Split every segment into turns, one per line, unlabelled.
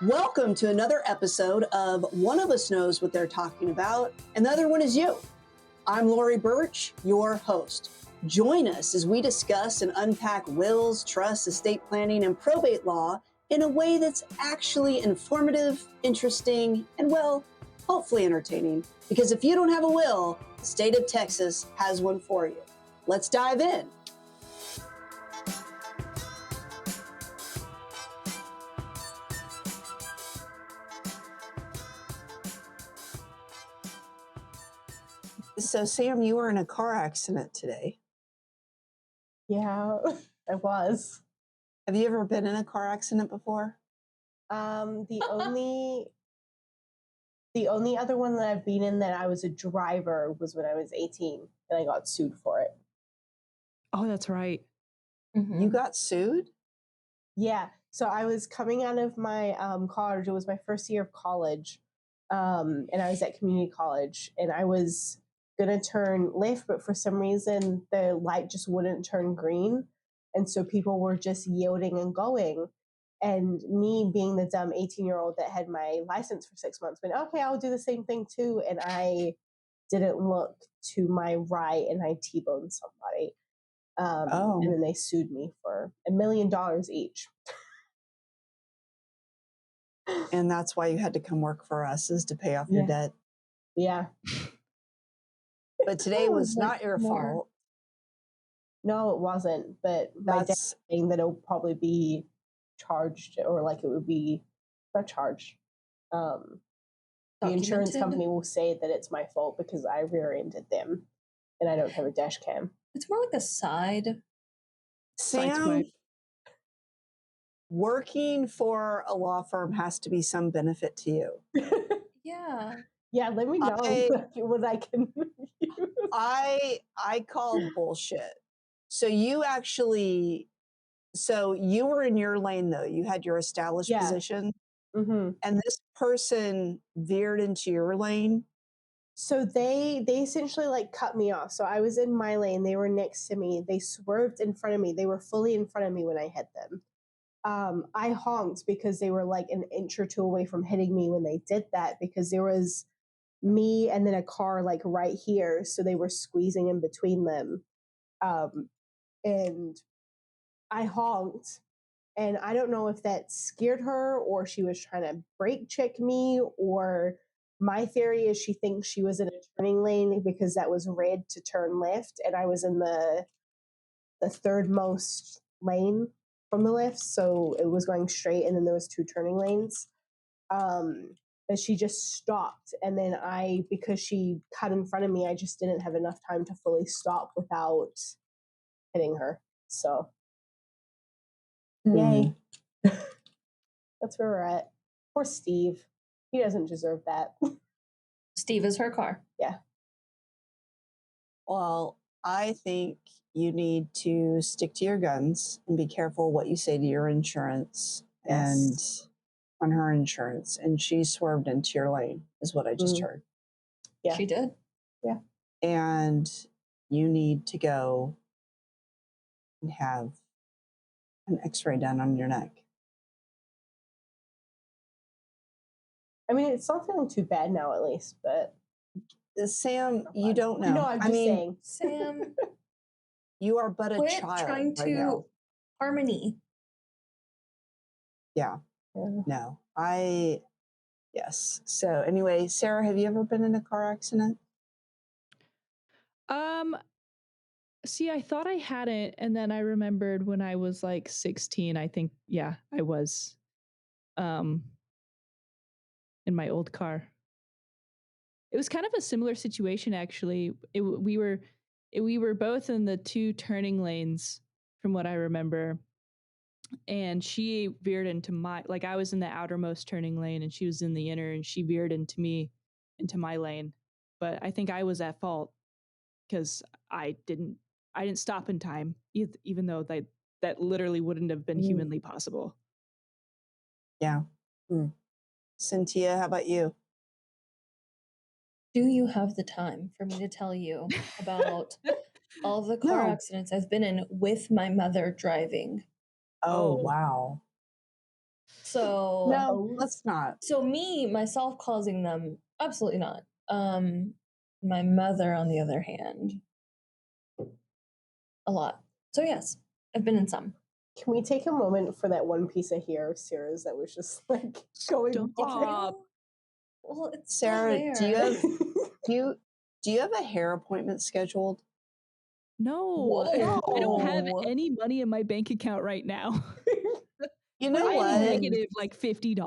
Welcome to another episode of One of Us Knows What They're Talking About, and the other one is you. I'm Lori Burch, your host. Join us as we discuss and unpack wills, trusts, estate planning, and probate law in a way that's actually informative, interesting, and, well, hopefully entertaining. Because if you don't have a will, the state of Texas has one for you. Let's dive in. So, Sam, you were in a car accident today.
Yeah, I was.
Have you ever been in a car accident before?
The only other one that I've been in that I was a driver was when I was 18 and I got sued for it.
Oh, that's right.
You got sued?
Yeah. So I was coming out of my college. It was my first year of college. And I was at community college and I was going to turn left, but for some reason the light just wouldn't turn green. And so people were just yielding and going. And me being the dumb 18-year-old that had my license for 6 months went, okay, I'll do the same thing too. And I didn't look to my right and I T-boned somebody. And then they sued me for $1 million each.
And that's why you had to come work for us, is to pay off your debt.
Yeah.
But today was not your fault.
No, it wasn't. But my dad's saying that it'll probably be charged, or like it would be not charged. The insurance company will say that it's my fault because I rear-ended them and I don't have a dash cam.
It's more like a side.
Sam, working for a law firm has to be some benefit to you.
Yeah.
Yeah, let me know what I can use.
I call bullshit. So you were in your lane though. You had your established position.
Mm-hmm.
And this person veered into your lane.
So they essentially like cut me off. So I was in my lane. They were next to me. They swerved in front of me. They were fully in front of me when I hit them. I honked because they were like an inch or two away from hitting me when they did that, because there was me and then a car like right here. So they were squeezing in between them. And I honked. And I don't know if that scared her or she was trying to brake check me, or my theory is she thinks she was in a turning lane because that was red to turn left and I was in the third most lane from the left, so it was going straight and then there was two turning lanes. But she just stopped, and then because she cut in front of me, I just didn't have enough time to fully stop without hitting her. So yay. That's where we're at. Poor Steve. He doesn't deserve that.
Steve is her car.
Yeah.
Well, I think you need to stick to your guns and be careful what you say to your insurance and on her insurance. And she swerved into your lane, is what I just heard.
Yeah.
She did.
Yeah.
And you need to go and have an x-ray done on your neck.
I mean, it's not feeling too bad now, at least, but
Sam, you don't know.
No, I'm just saying.
Sam,
you are but a
quit
child
trying
right
to
now.
harmony.
Yeah. No. Yes. So anyway, Sarah, have you ever been in a car accident?
See, I thought I hadn't, and then I remembered when I was like 16, I think, I was in my old car. It was kind of a similar situation, actually. We were both in the two turning lanes, from what I remember, and she veered into I was in the outermost turning lane, and she was in the inner, and she veered into my lane. But I think I was at fault because I didn't stop in time, even though that literally wouldn't have been humanly possible.
Yeah. Cynthia, how about you?
Do you have the time for me to tell you about all the car accidents I've been in with my mother driving?
Oh, wow.
So
No, let's not.
So me, myself causing them, absolutely not. My mother, on the other hand, a lot. So yes, I've been in some.
Can we take a moment for that one piece of hair of Sarah's that was just like going
Stop.
Well, it's
Sarah,
still there.
do you have a hair appointment scheduled?
No, I don't have
Whoa.
any money in my bank account right now.
You know
I
what?
am negative like $50.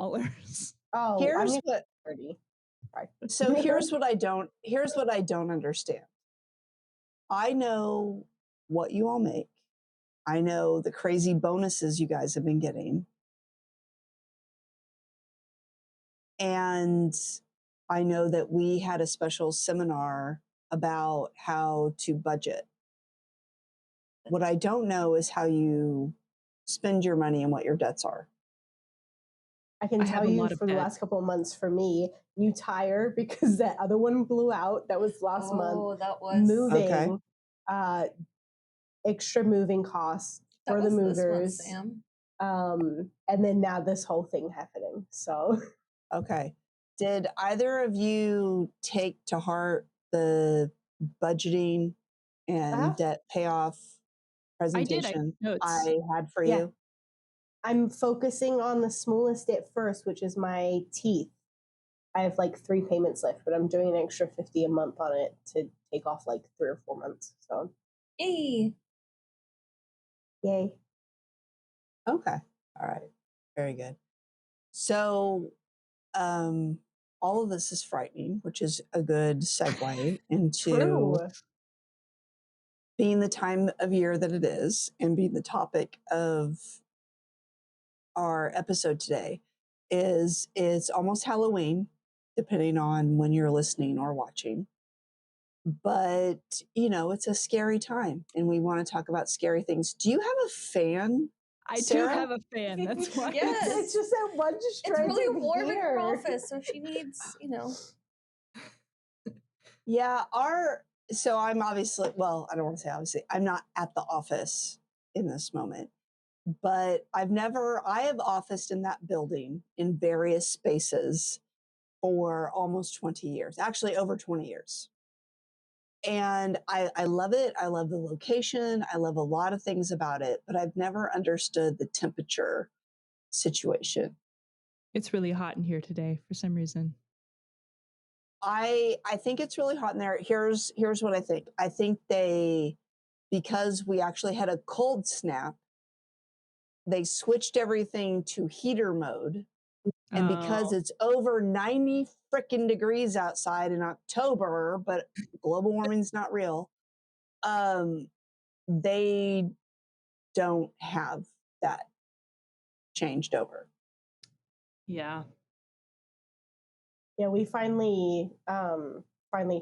Oh, I'm
Here's
gonna
what
30. Sorry.
so here's what I don't understand. I know what you all make. I know the crazy bonuses you guys have been getting. And I know that we had a special seminar about how to budget. What I don't know is how you spend your money and what your debts are.
I can
I have
tell
a
you
lot of
for the
debt.
last couple of months for me, new tire because that other one blew out. That was last month.
Oh, that was
Moving, extra moving costs
that
for the
was this month,
movers.
Sam.
And then now this whole thing happening. So
Okay. Did either of you take to heart the budgeting and debt payoff
I did. I
presentation
took notes.
I had for
Yeah.
you?
I'm focusing on the smallest at first, which is my teeth. I have like 3 payments left, but I'm doing an extra 50 a month on it to take off like 3 or 4 months. So
Yay.
yay.
Okay. All right. Very good. So all of this is frightening, which is a good segue into
True.
being the time of year that it is and being the topic of our episode today. It's almost Halloween, depending on when you're listening or watching. But, it's a scary time and we want to talk about scary things. Do you have a fan?
I do
Sarah?
have a fan. That's why.
Yes.
It's just that one
It's
strand
really
of
warm in her
hair.
office, so she needs,
Yeah, so I'm obviously, well, I don't want to say obviously, I'm not at the office in this moment, but I have officed in that building in various spaces for almost 20 years, actually over 20 years. And I love it. I love the location. I love a lot of things about it, but I've never understood the temperature situation.
It's really hot in here today for some reason.
I think it's really hot in there. Here's what I think. I think because we actually had a cold snap, they switched everything to heater mode. And because it's over 90 freaking degrees outside in October, but global warming's not real, they don't have that changed over.
Yeah.
Yeah, we finally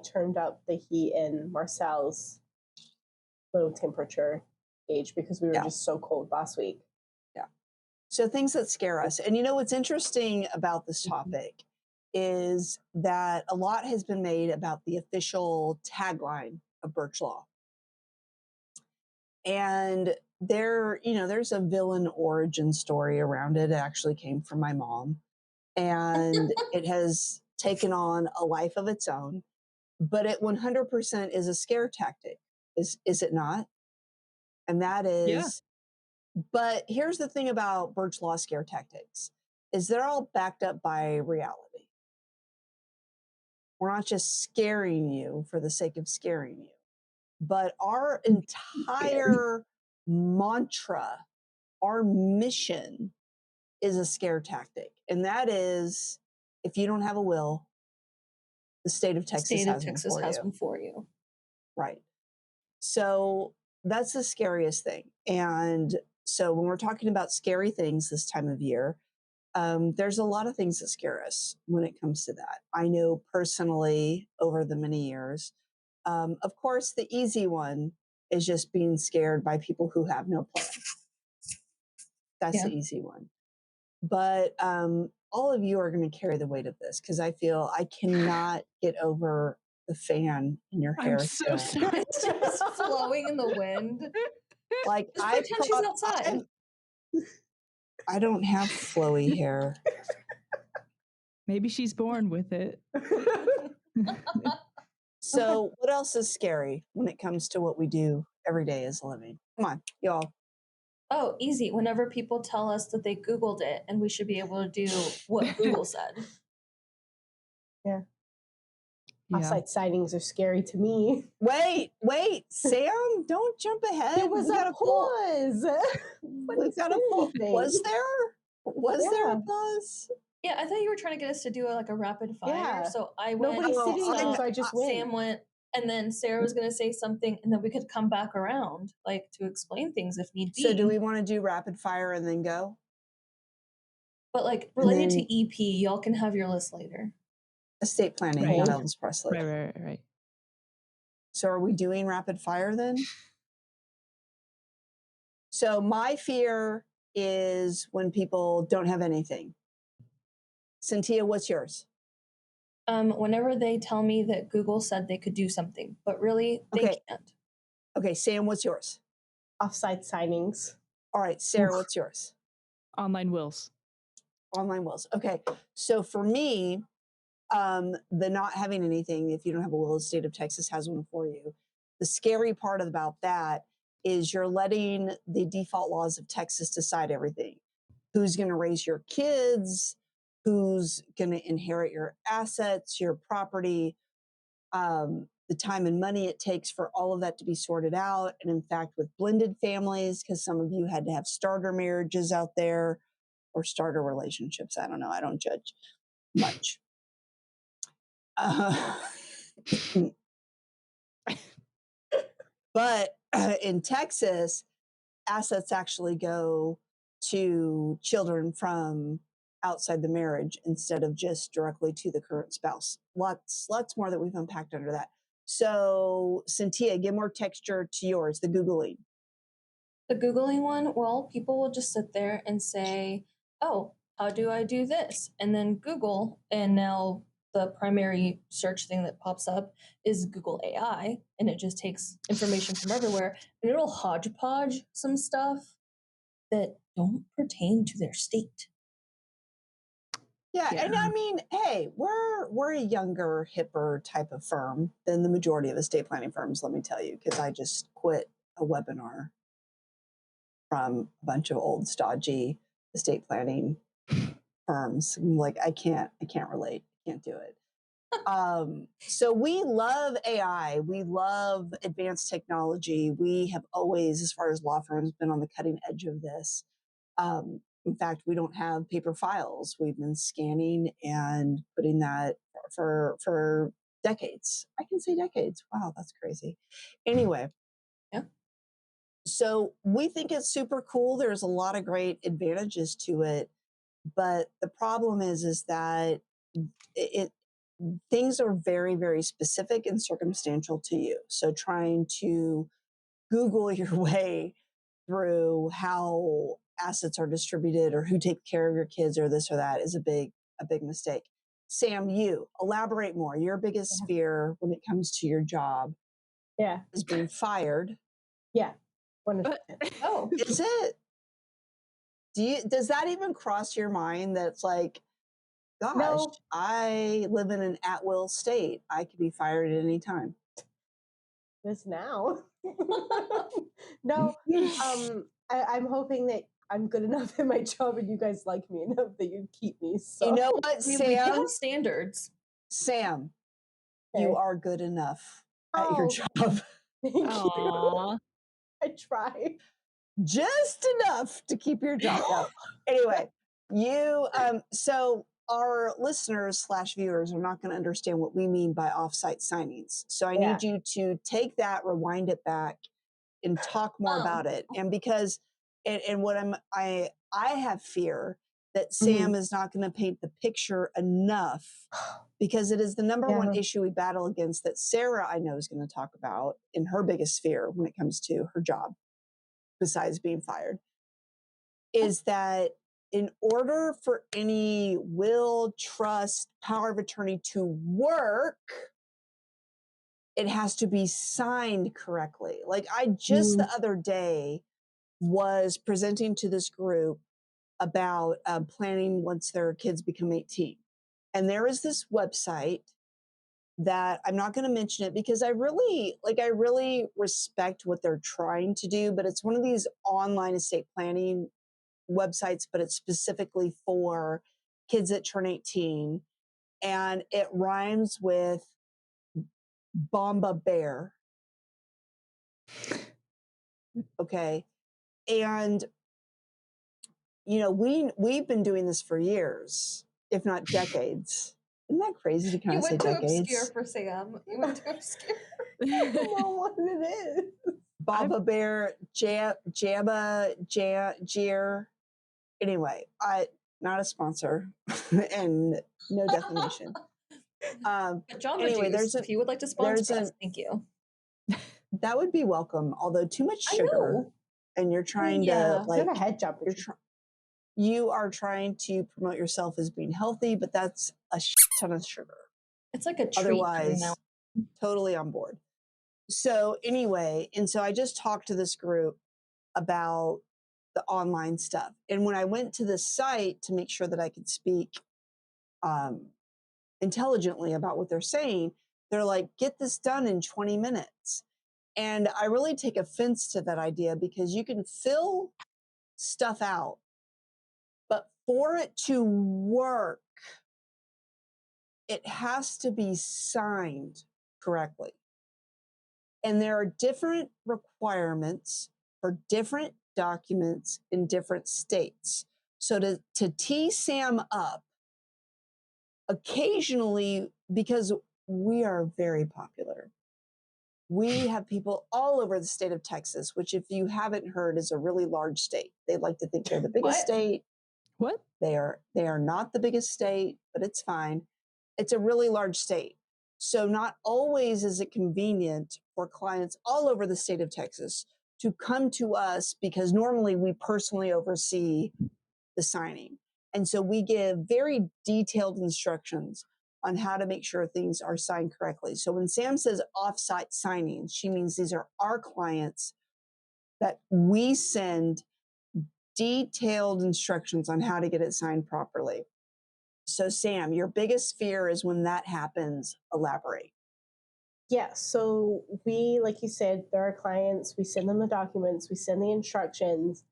turned up the heat in Marcel's little temperature gauge because we were just so cold last week.
Yeah. So things that scare us. And what's interesting about this topic is that a lot has been made about the official tagline of Burch Law. And there's a villain origin story around it. It actually came from my mom. And it has taken on a life of its own. But it 100% is a scare tactic, is it not? And that is, but here's the thing about Burch Law scare tactics, is they're all backed up by reality. We're not just scaring you for the sake of scaring you, but our entire mantra, our mission is a scare tactic. And that is, if you don't have a will, the state of Texas has one for you. Right. So that's the scariest thing. And so when we're talking about scary things this time of year, there's a lot of things that scare us when it comes to that. I know personally over the many years, of course, the easy one is just being scared by people who have no plan. That's the easy one. But all of you are going to carry the weight of this because I feel I cannot get over the fan in your hair.
I'm so sorry.
It's just flowing in the wind.
Like
Just pretend she's outside.
I don't have flowy hair.
Maybe she's born with it.
So what else is scary when it comes to what we do every day as a living? Come on, y'all.
Oh, easy. Whenever people tell us that they Googled it and we should be able to do what Google said.
Yeah.
Yeah.
Offsite sightings are scary to me.
Wait, Sam, don't jump ahead.
There was a pause.
We've got a pause. Was there? Was there a pause?
Yeah, I thought you were trying to get us to do like a rapid fire.
Yeah.
So I went.
Nobody's sitting down, so I just went.
Sam went, and then Sarah was going to say something, and then we could come back around, like to explain things if need be.
So do we want to do rapid fire and then go?
But like related to EP, y'all can have your list later.
Estate planning, not Elvis Presley.
Right.
So are we doing rapid fire then? So my fear is when people don't have anything. Cynthia, what's yours?
Whenever they tell me that Google said they could do something, but really they can't.
Okay, Sam, what's yours?
Offsite signings.
All right, Sarah, what's yours?
Online wills.
Online wills. Okay, so for me, the not having anything, if you don't have a will, the state of Texas has one for you. The scary part about that is you're letting the default laws of Texas decide everything. Who's going to raise your kids? Who's going to inherit your assets, your property, the time and money it takes for all of that to be sorted out. And in fact, with blended families, because some of you had to have starter marriages out there or starter relationships. I don't know. I don't judge much. But in Texas, assets actually go to children from outside the marriage instead of just directly to the current spouse. Lots more that we've unpacked under that. So, Cynthia, give more texture to yours, the Googling.
The Googling one, well, people will just sit there and say, oh, how do I do this? And then Google, and now the primary search thing that pops up is Google AI, and it just takes information from everywhere, and it'll hodgepodge some stuff that don't pertain to their state.
Yeah, and I mean, hey, we're a younger, hipper type of firm than the majority of estate planning firms, let me tell you, because I just quit a webinar from a bunch of old stodgy estate planning firms. I'm like, I can't relate, can't do it. So we love AI, we love advanced technology. We have always, as far as law firms, been on the cutting edge of this. In fact, we don't have paper files. We've been scanning and putting that for decades. I can say decades. Wow, that's crazy. Anyway.
Yeah.
So we think it's super cool. There's a lot of great advantages to it. But the problem is that things are very, very specific and circumstantial to you. So trying to Google your way through how assets are distributed or who takes care of your kids or this or that is a big mistake. Sam, you elaborate more. Your biggest fear when it comes to your job is being fired.
Yeah.
Oh, is it? Does that even cross your mind that it's like, gosh, no. I live in an at-will state. I could be fired at any time.
This now. No, I'm hoping that I'm good enough at my job and you guys like me enough that you keep me. So.
You know what, Sam?
We have standards.
Sam, you are good enough at your job.
Thank you. I try.
Just enough to keep your job up. Anyway, so our listeners / viewers are not going to understand what we mean by offsite signings. So I need you to take that, rewind it back, and talk more about it. And because, and what I have fear that Sam is not going to paint the picture enough, because it is the number one issue we battle against that Sara, I know, is going to talk about in her biggest fear when it comes to her job, besides being fired, is that in order for any will, trust, power of attorney to work, it has to be signed correctly. Like I just the other day was presenting to this group about planning once their kids become 18. And there is this website that I'm not going to mention it because I really respect what they're trying to do, but it's one of these online estate planning websites, but it's specifically for kids that turn 18, and it rhymes with Bomba Bear. Okay. And we've been doing this for years, if not decades. Isn't that crazy to kind
You
of say
went too
decades?
obscure for Sam. You went too obscure.
I don't know what it is.
Baba Bear, Jabba, Jeer. Anyway, not a sponsor and no defamation.
Jamba
Anyway,
Juice, if you would like to sponsor us, thank you.
That would be welcome. Although too much sugar, and you're trying to
I've never had Jamba Juice.
You are trying to promote yourself as being healthy, but that's a ton of sugar.
It's like a treat.
Otherwise, totally on board. So anyway, and so I just talked to this group about the online stuff. And when I went to the site to make sure that I could speak intelligently about what they're saying, they're like, get this done in 20 minutes. And I really take offense to that idea because you can fill stuff out, but for it to work, it has to be signed correctly. And there are different requirements for different documents in different states. So to tee Sam up, occasionally, because we are very popular, we have people all over the state of Texas, which, if you haven't heard, is a really large state. They like to think they're the biggest state.
What?
They are not the biggest state, but it's fine. It's a really large state. So not always is it convenient for clients all over the state of Texas to come to us, because normally we personally oversee the signing. And so we give very detailed instructions on how to make sure things are signed correctly. So when Sam says offsite signings, she means these are our clients that we send detailed instructions on how to get it signed properly. So Sam, your biggest fear is when that happens. Elaborate.
Yeah, so we, like you said, there are clients, we send them the documents, we send the instructions,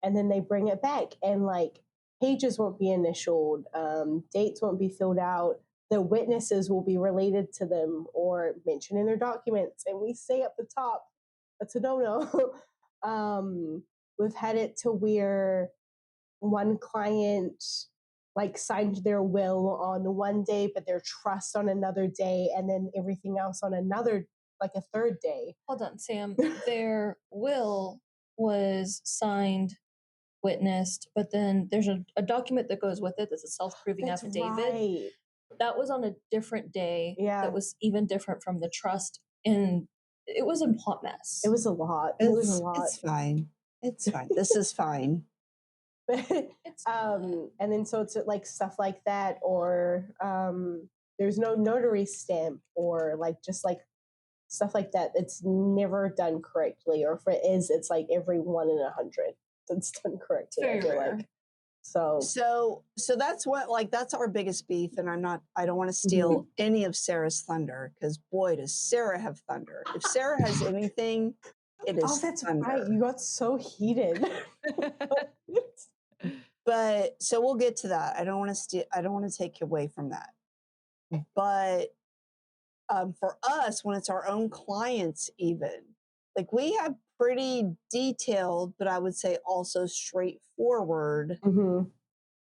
and then they bring it back, and like pages won't be initialed, dates won't be filled out, the witnesses will be related to them or mentioned in their documents, and we say at the top, that's a no-no. We've had it to where one client like signed their will on one day, but their trust on another day, and then everything else on another, like a third day.
Hold on, Sam. Their will was signed, witnessed, but then there's a document that goes with it that's a self-proving affidavit.
Right.
That was on a different day.
Yeah.
That was even different from the trust, and it was a hot mess.
It was a lot. It was a lot.
It's fine. It's fine. This is fine.
And then so it's like stuff like that, or there's no notary stamp, or like just like stuff like that. It's never done correctly, or if it is, it's like every 1 in 100 that's done correctly.
Very rare.
Like. So
that's what, like, that's our biggest beef. And I don't want to steal any of Sarah's thunder, because boy, does Sarah have thunder. If Sarah has anything, it is
that's
thunder.
right. You got so heated.
But so we'll get to that. I don't want to take away from that. But for us, when it's our own clients, even, like, we have pretty detailed, but I would say also straightforward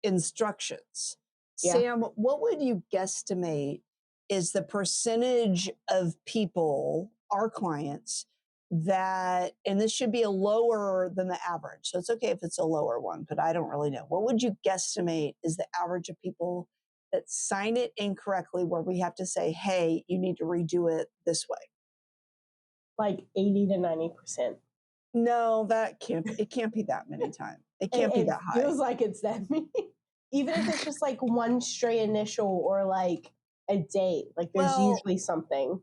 instructions. Yeah. Sam, what would you guesstimate is the percentage of people, our clients, that, and this should be a lower than the average, so it's okay if it's a lower one, but I don't really know. What would you guesstimate is the average of people that sign it incorrectly, where we have to say, hey, you need to redo it this way?
Like 80 to 90%.
No, it can't be that many times. It can't be that high.
It feels like it's that many. Even if it's just like one stray initial or like a date, like there's usually something.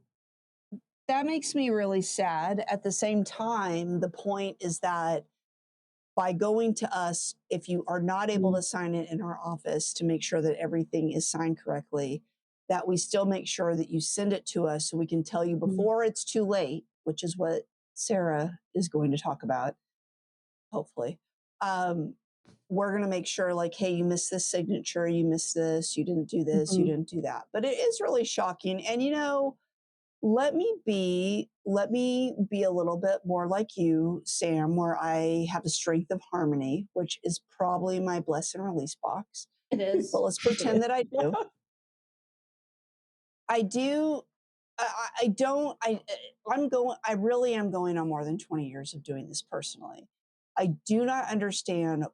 That makes me really sad. At the same time, the point is that by going to us, if you are not able to sign it in our office to make sure that everything is signed correctly, that we still make sure that you send it to us so we can tell you before it's too late, which is what Sara is going to talk about, hopefully. We're going to make sure, like, hey, you missed this signature, you missed this, you didn't do this, you didn't do that. But it is really shocking. And, you know, let me be a little bit more like you, Sam, where I have a strength of harmony, which is probably my bless and release box.
It is.
But let's pretend that I do. I do. I don't. I'm going. I really am going on more than 20 years of doing this personally. I do not understand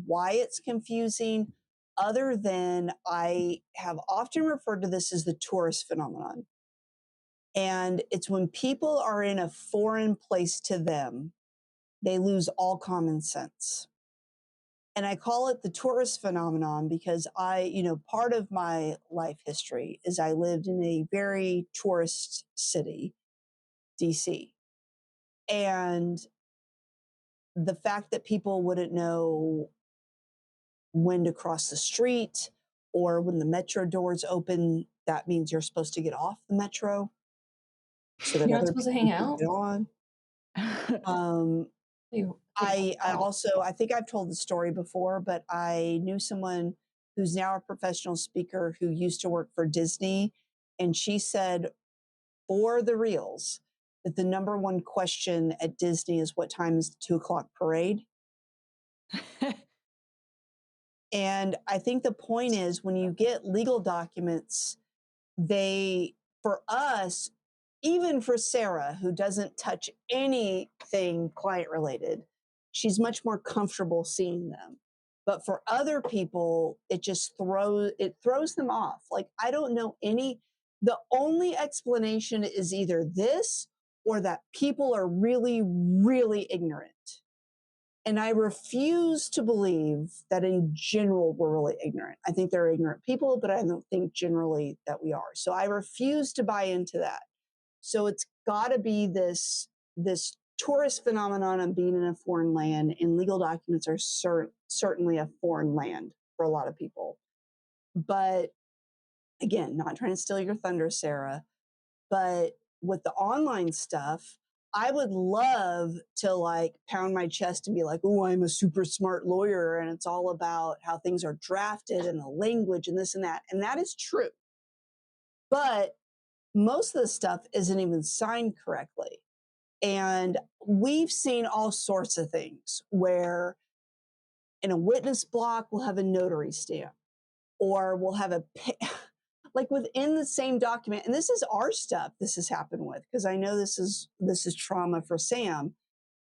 why it's confusing, other than I have often referred to this as the tourist phenomenon. And it's when people are in a foreign place to them, they lose all common sense. And I call it the tourist phenomenon because part of my life history is I lived in a very tourist city, DC. And the fact that people wouldn't know when to cross the street or when the metro doors open, that means you're supposed to get off the metro so that
You're not
other
supposed to
people
hang
can
out.
get on. I think I've told the story before, but I knew someone who's now a professional speaker who used to work for Disney. And she said, for the reals, that the number one question at Disney is what time is the 2:00 parade? And I think the point is when you get legal documents, for us, even for Sara, who doesn't touch anything client related, she's much more comfortable seeing them. But for other people, it throws them off. Like, I don't know the only explanation is either this or that people are really, really ignorant. And I refuse to believe that in general we're really ignorant. I think there are ignorant people, but I don't think generally that we are. So I refuse to buy into that. So it's got to be this tourist phenomenon of being in a foreign land, and legal documents are certainly a foreign land for a lot of people. But again, not trying to steal your thunder, Sara, but with the online stuff, I would love to like pound my chest and be like, oh, I'm a super smart lawyer. And it's all about how things are drafted and the language and this and that. And that is true. But most of the stuff isn't even signed correctly. And we've seen all sorts of things where in a witness block, we'll have a notary stamp, or we'll have like within the same document. And this is our stuff this has happened with, because I know this is trauma for Sam,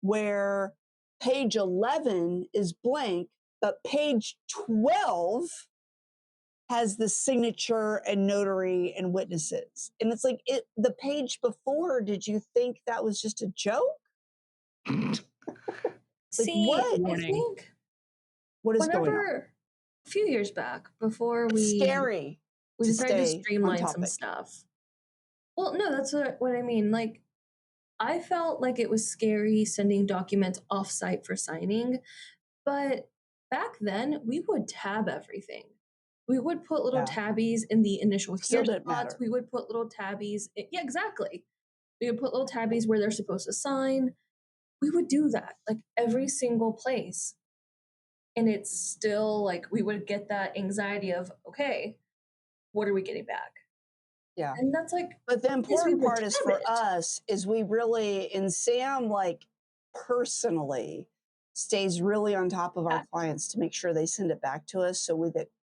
where page 11 is blank, but page 12 has the signature and notary and witnesses. And it's like, the page before, did you think that was just a joke?
See,
what?
I think
What is going on?
a few years back, before we
scary
we
to
decided to
stay on
streamline some
topic.
stuff. Well, no, that's what I mean. Like, I felt like it was scary sending documents offsite for signing, but back then we would tab everything. We would put little
Yeah.
tabbies in the initial
Still
here
didn't
spots.
matter.
We would put little tabbies. Yeah, exactly. We would put little tabbies where they're supposed to sign. We would do that like every single place. And it's still like we would get that anxiety of, okay, what are we getting back?
Yeah.
And that's like,
But the
we
important
would
part is
tab
for
it.
us is we really, and Sam, like, personally stays really on top of our clients to make sure they send it back to us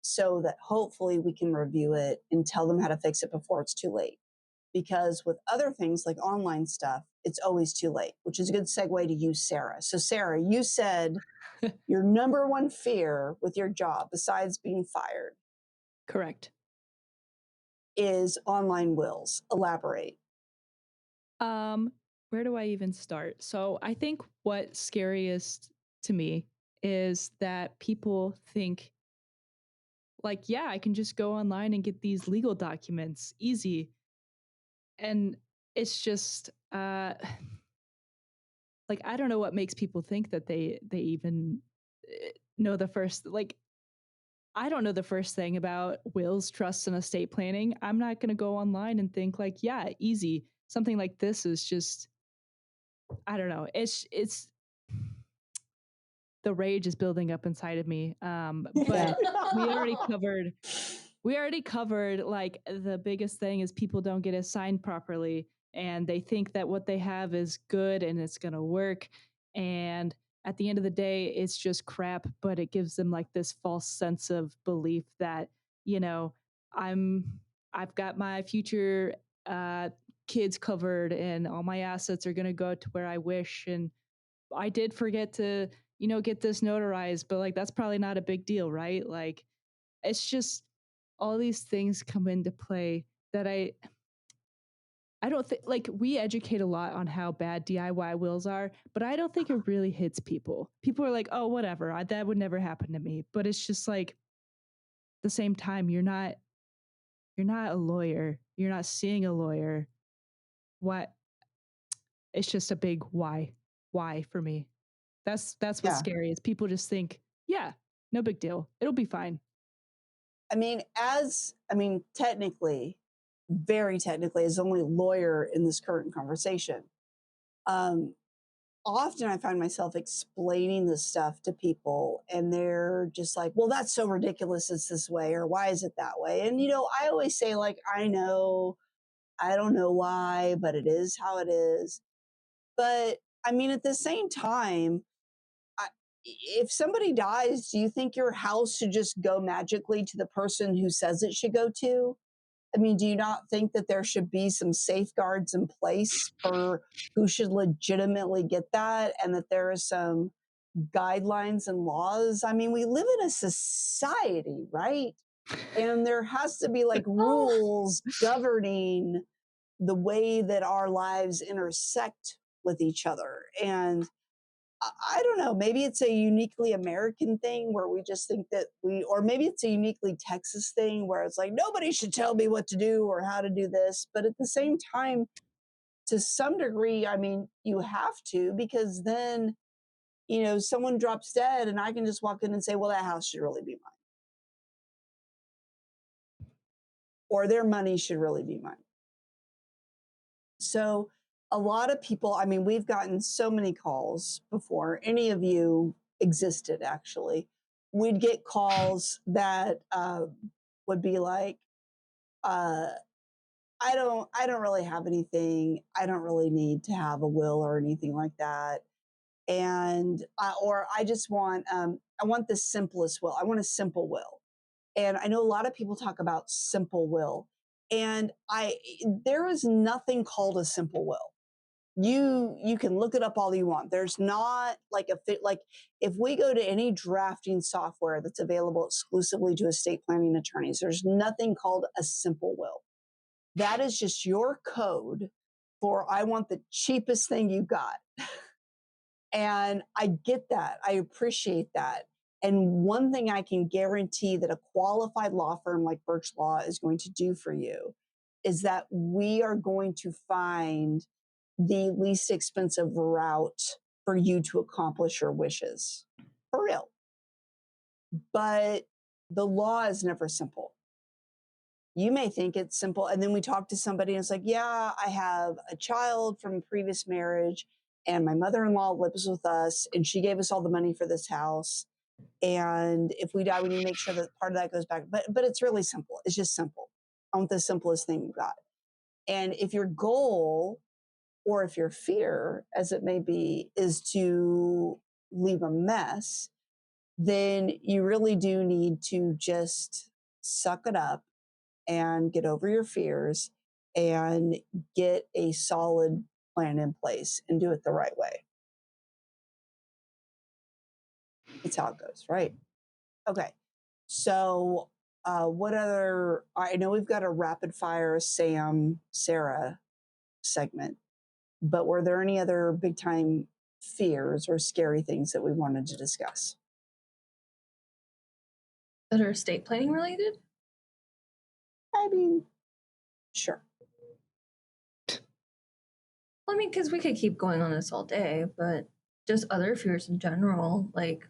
so that hopefully we can review it and tell them how to fix it before it's too late. Because with other things like online stuff, it's always too late, which is a good segue to you, Sara. So Sara, you said your number one fear with your job, besides being fired,
Correct.
is online wills. Elaborate.
Where do I even start? So I think what's scariest to me is that people think like, yeah, I can just go online and get these legal documents easy. And it's just like, I don't know what makes people think that they even know the first, like, I don't know the first thing about wills, trusts, and estate planning. I'm not going to go online and think like, yeah, easy. Something like this is just, I don't know. It's the rage is building up inside of me. But we already covered like the biggest thing is people don't get assigned properly and they think that what they have is good and it's going to work. And at the end of the day, it's just crap, but it gives them like this false sense of belief that, you know, I'm, I've got my future uh, kids covered and all my assets are going to go to where I wish. And I did forget to, get this notarized, but like, that's probably not a big deal, right? Like, it's just all these things come into play that I don't think, like, we educate a lot on how bad DIY wills are, but I don't think it really hits people. People are like, oh, whatever, that would never happen to me. But it's just like, at the same time, you're not a lawyer. You're not seeing a lawyer. What? It's just a big why for me. That's what's
Yeah.
scary is people just think, yeah, no big deal. It'll be fine.
Technically, very technically, as the only lawyer in this current conversation, um, often I find myself explaining this stuff to people, and they're just like, well, that's so ridiculous. It's this way, or why is it that way? And, I always say, like, I know, I don't know why, but it is how it is. But at the same time, I, if somebody dies, do you think your house should just go magically to the person who says it should go to? Do you not think that there should be some safeguards in place for who should legitimately get that and that there are some guidelines and laws? We live in a society, right? And there has to be like rules governing the way that our lives intersect with each other. And I don't know, maybe it's a uniquely American thing where we just think that or maybe it's a uniquely Texas thing where it's like, nobody should tell me what to do or how to do this. But at the same time, to some degree, you have to, because then, someone drops dead and I can just walk in and say, well, that house should really be mine. Or their money should really be mine. So a lot of people, we've gotten so many calls before any of you existed, actually. We'd get calls that would be like, I don't really have anything. I don't really need to have a will or anything like that. And or I just want I want the simplest will. I want a simple will. And I know a lot of people talk about simple will. And there is nothing called a simple will. You can look it up all you want. There's not like like if we go to any drafting software that's available exclusively to estate planning attorneys, there's nothing called a simple will. That is just your code for I want the cheapest thing you got. And I get that. I appreciate that. And one thing I can guarantee that a qualified law firm like Burch Law is going to do for you is that we are going to find the least expensive route for you to accomplish your wishes. For real. But the law is never simple. You may think it's simple. And then we talk to somebody and it's like, yeah, I have a child from a previous marriage and my mother-in-law lives with us and she gave us all the money for this house. And if we die, we need to make sure that part of that goes back. But it's really simple. It's just simple. I want the simplest thing you got. And if your goal or if your fear, as it may be, is to leave a mess, then you really do need to just suck it up and get over your fears and get a solid plan in place and do it the right way. That's how it goes, right? Okay. So, what other? I know we've got a rapid fire Sara segment, but were there any other big time fears or scary things that we wanted to discuss?
That are estate planning related?
Sure.
Well, I mean, because we could keep going on this all day, but just other fears in general. Like,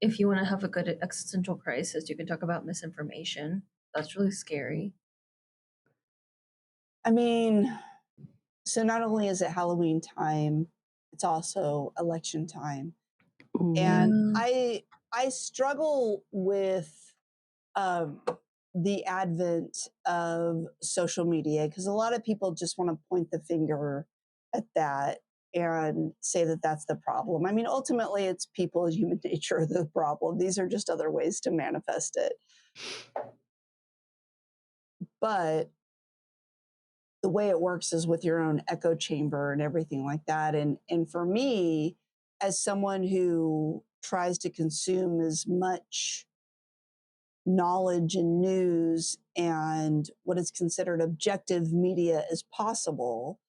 if you want to have a good existential crisis, you can talk about misinformation. That's really scary.
I mean, so not only is it Halloween time, it's also election time. And
Ooh.
I struggle with um, the advent of social media because a lot of people just want to point the finger at that and say that that's the problem. I mean, ultimately, it's people as human nature the problem. These are just other ways to manifest it. But the way it works is with your own echo chamber and everything like that. And for me, as someone who tries to consume as much knowledge and news and what is considered objective media as possible,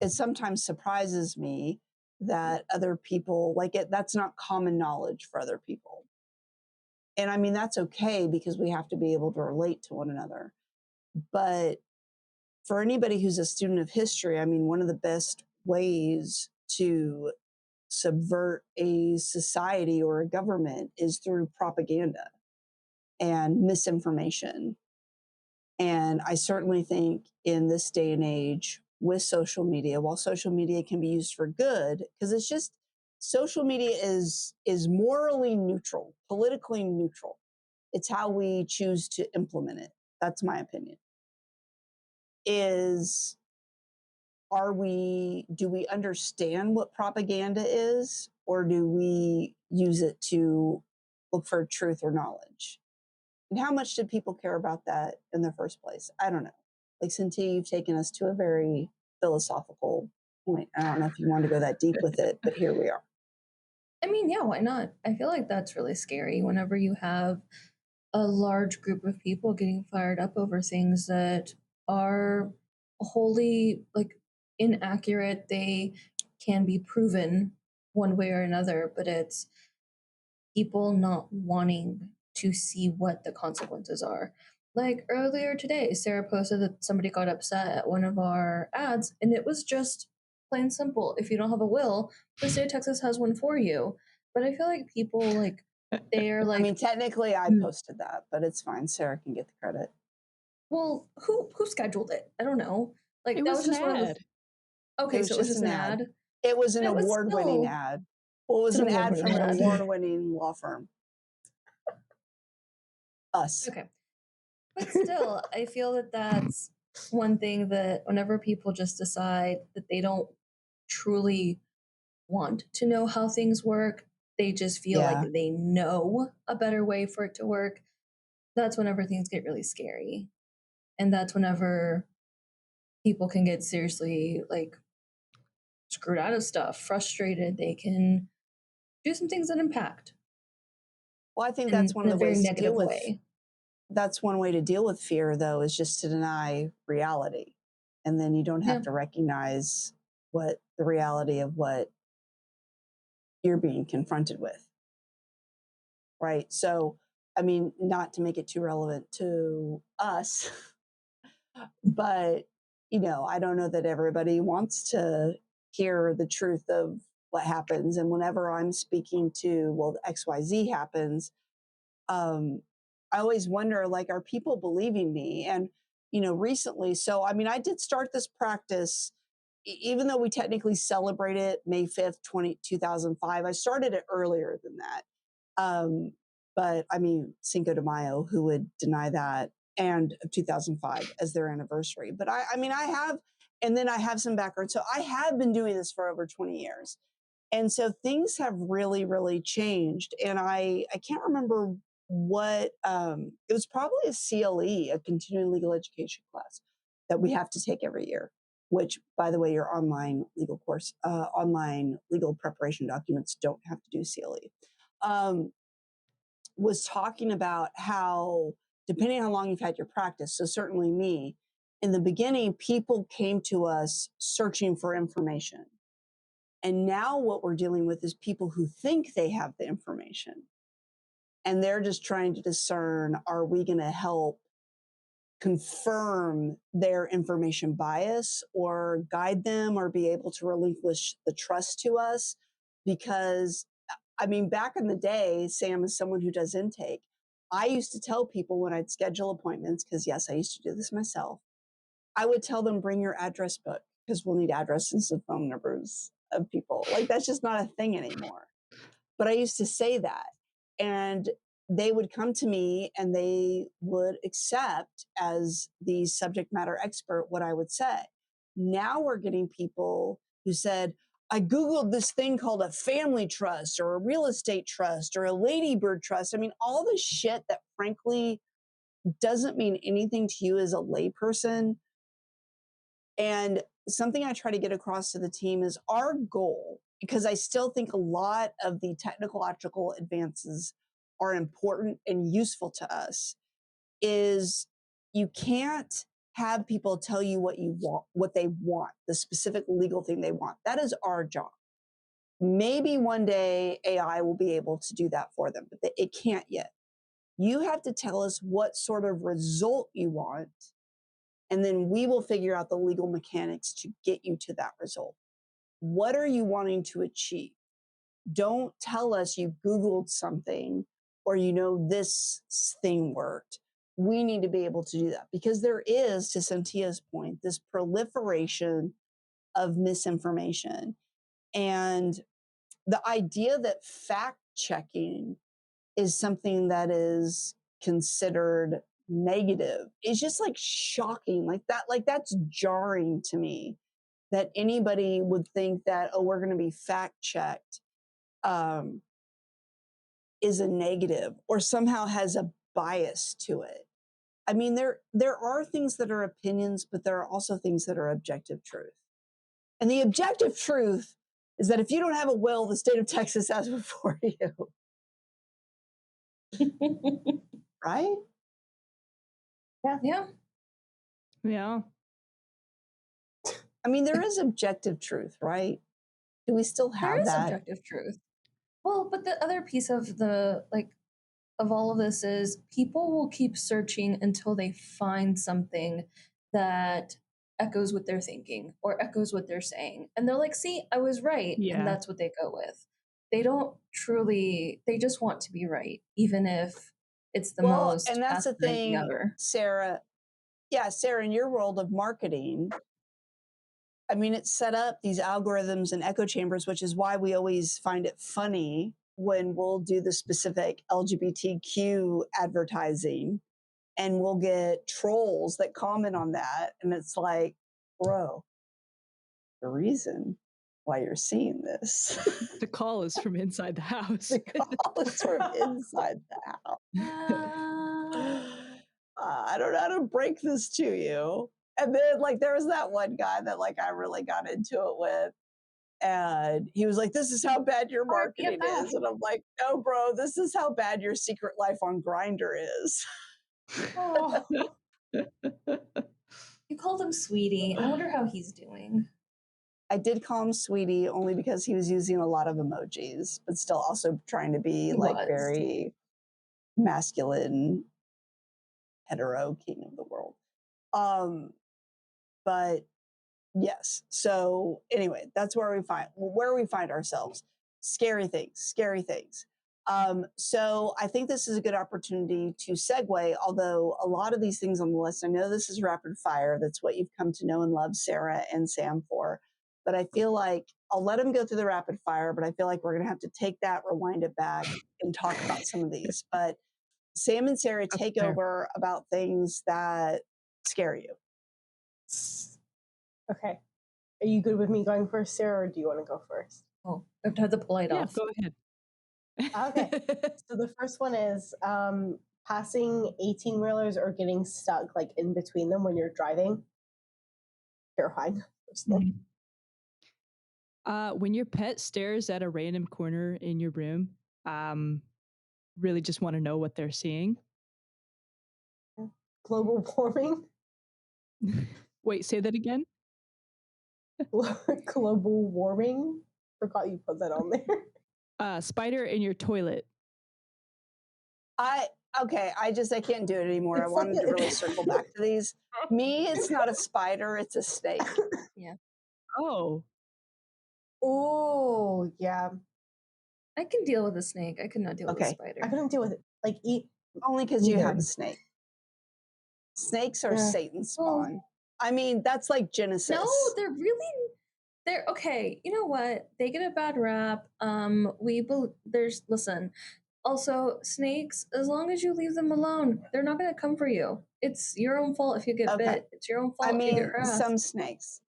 it sometimes surprises me that other people like it. That's not common knowledge for other people. And I mean, that's okay because we have to be able to relate to one another. But for anybody who's a student of history, I mean, one of the best ways to subvert a society or a government is through propaganda and misinformation. And I certainly think in this day and age with social media, while social media can be used for good, because it's just social media is morally neutral, politically neutral. It's how we choose to implement it. That's my opinion. Is do we understand what propaganda is, or do we use it to look for truth or knowledge? And how much did people care about that in the first place? I don't know. Like, Cynthia, you've taken us to a very philosophical point. I don't know if you want to go that deep with it, but here we are.
I mean, yeah, why not? I feel like that's really scary whenever you have a large group of people getting fired up over things that are wholly like inaccurate. They can be proven one way or another, but it's people not wanting to see what the consequences are. Like earlier today, Sarah posted that somebody got upset at one of our ads, and it was just plain simple. If you don't have a will, the state of Texas has one for you. But I feel like people like they're
I
like,
mean, technically, I posted that, but it's fine. Sarah can get the credit.
well, who scheduled it? I don't know. Like
It
that
was
was
an
just one of the.
ad.
Okay,
It was
so it was
just
just
an
an
ad.
ad.
It was an
It was
award-winning
still
ad. Well, it was
it's an
an ad
award-winning
from an
ad.
award-winning law firm. Us.
Okay, but still, I feel that that's one thing that whenever people just decide that they don't truly want to know how things work, they just feel like
Yeah.
they know a better way for it to work. That's whenever things get really scary, and that's whenever people can get seriously like screwed out of stuff, frustrated. They can do some things that impact
Well, I think that's one
in
of
a
the
very
ways to deal
negative
with
way.
that's one way to deal with fear, though, is just to deny reality. And then you don't have
Yeah.
to recognize what the reality of what you're being confronted with. Right. So, I mean, not to make it too relevant to us, but, I don't know that everybody wants to hear the truth of what happens. And whenever I'm speaking to, well, XYZ happens, I always wonder, like, are people believing me? And, recently, so I mean, I did start this practice, even though we technically celebrate it May 5th, 2005. I started it earlier than that. Um, but I mean, Cinco de Mayo, who would deny that, and of 2005 as their anniversary. But I mean, and then I have some background. So I have been doing this for over 20 years. And so things have really, really changed. And I can't remember what, it was probably a CLE, a continuing legal education class that we have to take every year, which, by the way, your online legal preparation documents don't have to do CLE. Was talking about how, depending on how long you've had your practice, so certainly me, in the beginning, people came to us searching for information. And now what we're dealing with is people who think they have the information. And they're just trying to discern, are we going to help confirm their information bias or guide them or be able to relinquish the trust to us. Because, I mean, back in the day, Sam is someone who does intake. I used to tell people when I'd schedule appointments, because yes, I used to do this myself, I would tell them, bring your address book, because we'll need addresses and phone numbers of people. Like, that's just not a thing anymore. But I used to say that. And they would come to me and they would accept as the subject matter expert what I would say. Now we're getting people who said, I Googled this thing called a family trust or a real estate trust or a ladybird trust. I mean, all the shit that frankly doesn't mean anything to you as a layperson. And something I try to get across to the team is our goal, because I still think a lot of the technological advances are important and useful to us, is you can't have people tell you what you want, what they want, the specific legal thing they want. That is our job. Maybe one day AI will be able to do that for them, but it can't yet. You have to tell us what sort of result you want, and then we will figure out the legal mechanics to get you to that result. What are you wanting to achieve? Don't tell us you Googled something or you know this thing worked. We need to be able to do that, because there is, to Cynthia's point, this proliferation of misinformation. And the idea that fact checking is something that is considered negative is just like shocking. Like that's jarring to me, that anybody would think that, oh, we're going to be fact checked, is a negative or somehow has a bias to it. I mean, there are things that are opinions, but there are also things that are objective truth. And the objective truth is that if you don't have a will, the state of Texas has one for you. Right?
Yeah.
Yeah.
I mean, there is objective truth, right? Do we still
There
have
is
that?
objective truth. Well, but the other piece of of all of this is people will keep searching until they find something that echoes what they're thinking or echoes what they're saying. And they're like, see, I was right.
Yeah.
And that's what they go with. They don't truly, they just want to be right, even if it's the most
and that's the
fascinating
thing,
ever.
Sarah. Yeah, Sarah, in your world of marketing, I mean, it's set up these algorithms and echo chambers, which is why we always find it funny when we'll do the specific LGBTQ advertising and we'll get trolls that comment on that. And it's like, bro, the reason why you're seeing this.
The call is from inside the house.
The call is from inside the house. I don't know how to break this to you. And then, like, there was that one guy that, like, I really got into it with. And he was like, this is how bad your marketing is. And I'm like, no, bro, this is how bad your secret life on Grindr is.
Oh,
You called him sweetie. I wonder how he's doing.
I did call him sweetie only because he was using a lot of emojis, but still also trying to be very masculine, hetero king of the world. But yes. So anyway, that's where we find ourselves. Scary things. So I think this is a good opportunity to segue, although a lot of these things on the list, I know this is rapid fire. That's what you've come to know and love Sarah and Sam for. But I feel like I'll let them go through the rapid fire, but I feel like we're going to have to take that, rewind it back, and talk about some of these. But Sam and Sarah, take over about things that scare you.
okay. Are you good with me going first, Sarah, or do you want to go first?
Oh, I have to have the polite
Yeah,
off.
go ahead.
Okay. So the first one is passing 18-wheelers or getting stuck like in between them when you're driving. Terrifying.
When your pet stares at a random corner in your room, really just want to know what they're seeing.
Global warming.
Wait, say that again.
Global warming. Forgot you put that on there.
Spider in your toilet.
I Okay, I can't do it anymore. I
It's like
wanted to really circle back to these. Me, it's not a spider, it's a snake.
Oh,
Oh, yeah.
I can deal with a snake. I could not deal with a
Okay.
spider.
I couldn't deal with it. Like,
Only because you have
Either.
a snake. Snakes are
Yeah.
Satan's spawn. I mean, that's like Genesis.
No, they're okay. You know what? They get a bad rap. Listen. Also, snakes, as long as you leave them alone, they're not going to come for you. It's your own fault if you get
Okay.
bit. It's your own fault
I
if you get
mean,
harassed.
some snakes.